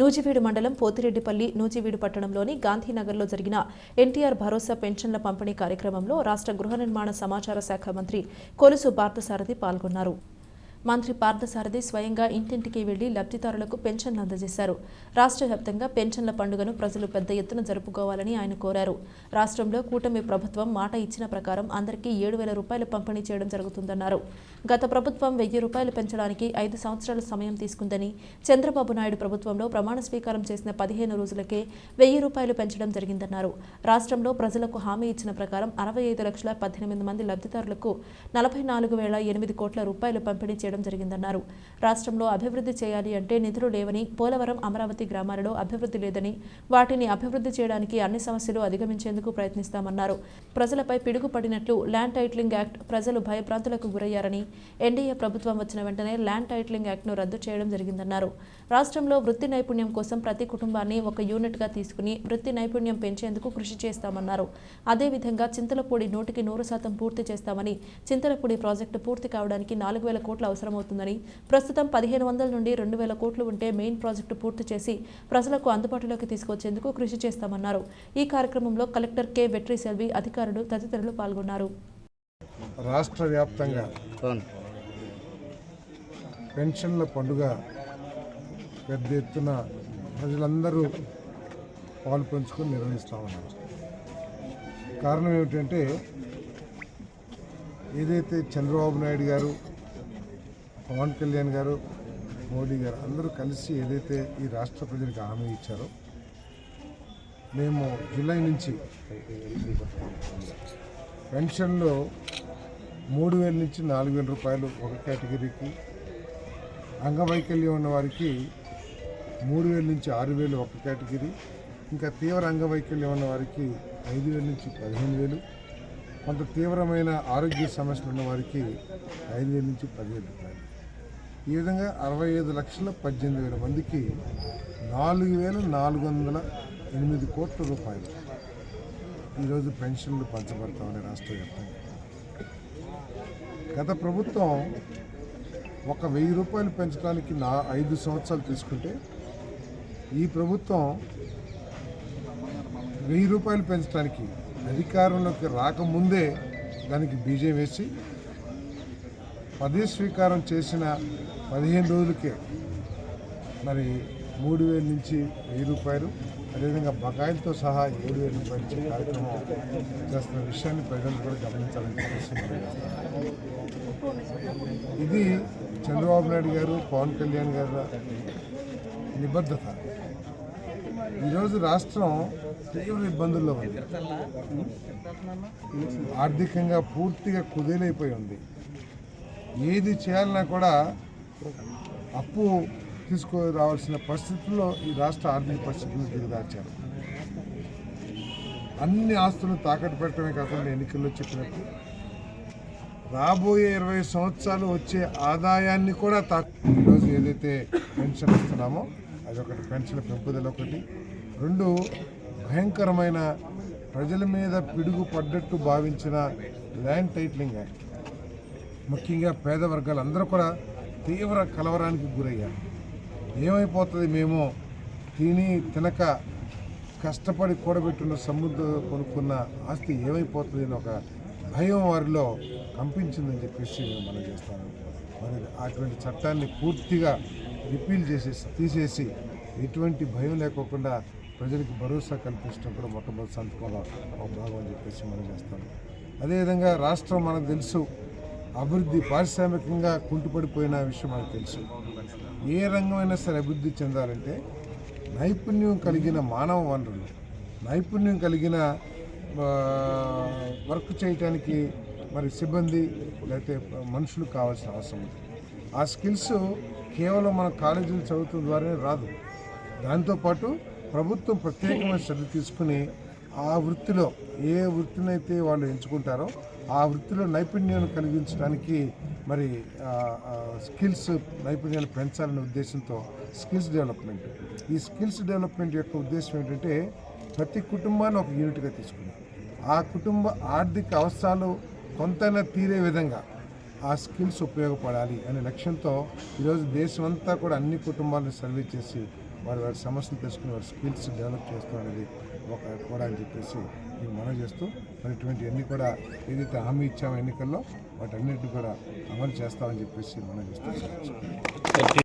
నూజివీడు మండలం పోతిరెడ్డిపల్లి నూజివీడు పట్టణంలోని గాంధీనగర్లో జరిగిన ఎన్టీఆర్ భరోసా పెన్షన్ల పంపిణీ కార్యక్రమంలో రాష్ట్ర గృహ నిర్మాణ సమాచార శాఖ మంత్రి కొలుసు పార్థసారథి పాల్గొన్నారు. మంత్రి పార్థసారథి స్వయంగా ఇంటింటికి వెళ్లి లబ్ధిదారులకు పెన్షన్లు అందజేశారు. రాష్ట్ర వ్యాప్తంగా పెన్షన్ల పండుగను ప్రజలు పెద్ద ఎత్తున జరుపుకోవాలని ఆయన కోరారు. రాష్ట్రంలో కూటమి ప్రభుత్వం మాట ఇచ్చిన ప్రకారం అందరికీ 7,000 రూపాయలు పంపిణీ చేయడం జరుగుతుందన్నారు. గత ప్రభుత్వం 1,000 రూపాయలు పెంచడానికి 5 సంవత్సరాల సమయం తీసుకుందని, చంద్రబాబు నాయుడు ప్రభుత్వంలో ప్రమాణ స్వీకారం చేసిన 15 రోజులకే 1,000 రూపాయలు పెంచడం జరిగిందన్నారు. రాష్ట్రంలో ప్రజలకు హామీ ఇచ్చిన ప్రకారం 65,18,000 మంది లబ్ధిదారులకు 44,008 కోట్ల రూపాయలు పంపిణీ చేయడం జరిగిందన్నారు. రాష్ట్రంలో అభివృద్ధి చేయాలి అంటే నిధులు లేవని, పోలవరం, అమరావతి గ్రామాలలో అభివృద్ధి లేదని, వాటిని అభివృద్ధి చేయడానికి అన్ని సమస్యలు అధిగమించేందుకు ప్రయత్నిస్తామన్నారు. ప్రజలపై పిడుగు పడినట్లు ల్యాండ్ టైటిలింగ్ యాక్ట్, ప్రజలు భయభ్రాంతులకు గురయ్యారని, ఎన్డీఏ ప్రభుత్వం వచ్చిన వెంటనే ల్యాండ్ టైటిలింగ్ యాక్ట్ను రద్దు చేయడం జరిగిందన్నారు. రాష్ట్రంలో వృత్తి నైపుణ్యం కోసం ప్రతి కుటుంబాన్ని ఒక యూనిట్గా తీసుకుని వృత్తి నైపుణ్యం పెంచేందుకు కృషి చేస్తామన్నారు. అదేవిధంగా చింతలపూడి 100% పూర్తి చేస్తామని, చింతలపూడి ప్రాజెక్టు పూర్తి కావడానికి 4,000 కోట్ల అవసరమవుతుందని, ప్రస్తుతం 1,500 నుండి 2,000 కోట్లు ఉంటే మెయిన్ ప్రాజెక్టు పూర్తి చేసి ప్రజలకు అందుబాటులోకి తీసుకొచ్చేందుకు కృషి చేస్తామన్నారు. ఈ కార్యక్రమంలో కలెక్టర్ కె వెట్రి సెల్వి, అధికారులు తదితరులు పాల్గొన్నారు. రాష్ట్ర వ్యాప్తంగా పెన్షన్ల పండుగ పెద్ద ఎత్తున ప్రజలందరూ పాలు పంచుకొని నిర్వహిస్తూ ఉన్నారు. కారణం ఏమిటంటే, ఏదైతే చంద్రబాబు నాయుడు గారు, పవన్ కళ్యాణ్ గారు, మోడీ గారు అందరూ కలిసి ఏదైతే ఈ రాష్ట్ర ప్రజలకు హామీ ఇచ్చారో, మేము జూలై నుంచి పెన్షన్లో 3,000 నుంచి 4,000 రూపాయలు ఒక కేటగిరీకి, అంగవైకల్యం ఉన్న వారికి 3,000 నుంచి 6,000 ఒక కేటగిరీ, ఇంకా తీవ్ర అంగవైకల్యం ఉన్న వారికి 5,000 నుంచి 15,000, కొంత తీవ్రమైన ఆరోగ్య సమస్యలు ఉన్న వారికి 5,000 నుంచి 10,000 రూపాయలు. ఈ విధంగా 65,18,000 మందికి 4,408 కోట్ల రూపాయలు ఈరోజు పెన్షన్లు పంచబడతామని రాష్ట్ర వ్యాప్తంగా. గత ప్రభుత్వం 1,000 రూపాయలు పెంచడానికి 5 సంవత్సరాలు తీసుకుంటే, ఈ ప్రభుత్వం 1,000 రూపాయలు పెంచడానికి అధికారంలోకి రాకముందే దానికి బీజం వేసి పదవి స్వీకారం చేసిన 15 రోజులకే మరి 3,000 నుంచి 1,000 రూపాయలు, అదేవిధంగా బకాయిలతో సహా 7,000 రూపాయలు ఇచ్చే కార్యక్రమం చేస్తున్న విషయాన్ని ప్రజలు కూడా గమనించాలని చెప్పేసి ఇది చంద్రబాబు నాయుడు గారు, పవన్ కళ్యాణ్ గారు నిబద్ధత. ఈరోజు రాష్ట్రం తీవ్ర ఇబ్బందుల్లో ఉంది. ఆర్థికంగా పూర్తిగా కుదేలైపోయి ఉంది. ఏది చేయాలన్నా కూడా అప్పు తీసుకురావాల్సిన పరిస్థితుల్లో ఈ రాష్ట్ర ఆర్థిక పరిస్థితులను దిగదార్చారు. అన్ని ఆస్తులను తాకట్టు పెట్టడమే కాకుండా ఎన్నికల్లో చెప్పినట్టు రాబోయే 20 సంవత్సరాలు వచ్చే ఆదాయాన్ని కూడా ఈరోజు ఏదైతే పెన్షన్ ఇస్తున్నామో అదొకటి, పెన్షన్ పెంపుదల ఒకటి. 2 భయంకరమైన ప్రజల మీద పిడుగు పడ్డట్టు భావించిన ల్యాండ్ టైటిలింగ్ యాక్ట్. ముఖ్యంగా పేద వర్గాలు అందరూ కూడా తీవ్ర కలవరానికి గురయ్యారు. ఏమైపోతుంది, మేము తినక కష్టపడి కూడబెట్టిన సముద్రం కొనుక్కున్న ఆస్తి ఏమైపోతుంది అని ఒక భయం వారిలో కంపించిందని చెప్పేసి మనం చేస్తాము. మరి అటువంటి చట్టాన్ని పూర్తిగా రిపీల్ తీసేసి ఎటువంటి భయం లేకోకుండా ప్రజలకు భరోసా కల్పించడం కూడా మొట్టమొదటి సంతకంలో ఒక భాగం అని చెప్పేసి మనం చేస్తాము. అదేవిధంగా రాష్ట్రం మనకు తెలుసు, అభివృద్ధి పారిశ్రామికంగా కుంటుపడిపోయిన విషయం మనకు తెలుసు. ఏ రంగమైనా సరే అభివృద్ధి చెందాలంటే నైపుణ్యం కలిగిన మానవ వనరులు, నైపుణ్యం కలిగిన వర్క్ చేయడానికి మరి సిబ్బంది లేకపోతే మనుషులు కావాల్సిన అవసరం ఉంది. ఆ స్కిల్స్ కేవలం మన కాలేజీలు చదువుతున్న ద్వారానే రాదు. దాంతోపాటు ప్రభుత్వం ప్రత్యేకమైన శ్రద్ధ తీసుకుని ఆ వృత్తిలో ఏ వృత్తినైతే వాళ్ళు ఎంచుకుంటారో ఆ వృత్తిలో నైపుణ్యాన్ని కలిగించడానికి మరి స్కిల్స్ నైపుణ్యాలు పెంచాలనే ఉద్దేశంతో స్కిల్స్ డెవలప్మెంట్. ఈ స్కిల్స్ డెవలప్మెంట్ యొక్క ఉద్దేశం ఏంటంటే, ప్రతి కుటుంబాన్ని ఒక యూనిట్గా తీసుకుని ఆ కుటుంబ ఆర్థిక అవసరాలు కొంతైనా తీరే విధంగా ఆ స్కిల్స్ ఉపయోగపడాలి అనే లక్ష్యంతో ఈరోజు దేశమంతా కూడా అన్ని కుటుంబాలను సర్వే చేసి వారి సమస్యలు తెలుసుకుని వారి స్కిల్స్ డెవలప్ చేస్తాం అనేది కూడా అని చెప్పేసి మీకు మనం చేస్తూ మరి ఇటువంటి అన్ని కూడా ఏదైతే హామీ ఇచ్చామో ఎన్నికల్లో వాటన్నిటిని కూడా అమలు చేస్తామని చెప్పేసి మనం చేస్తాం.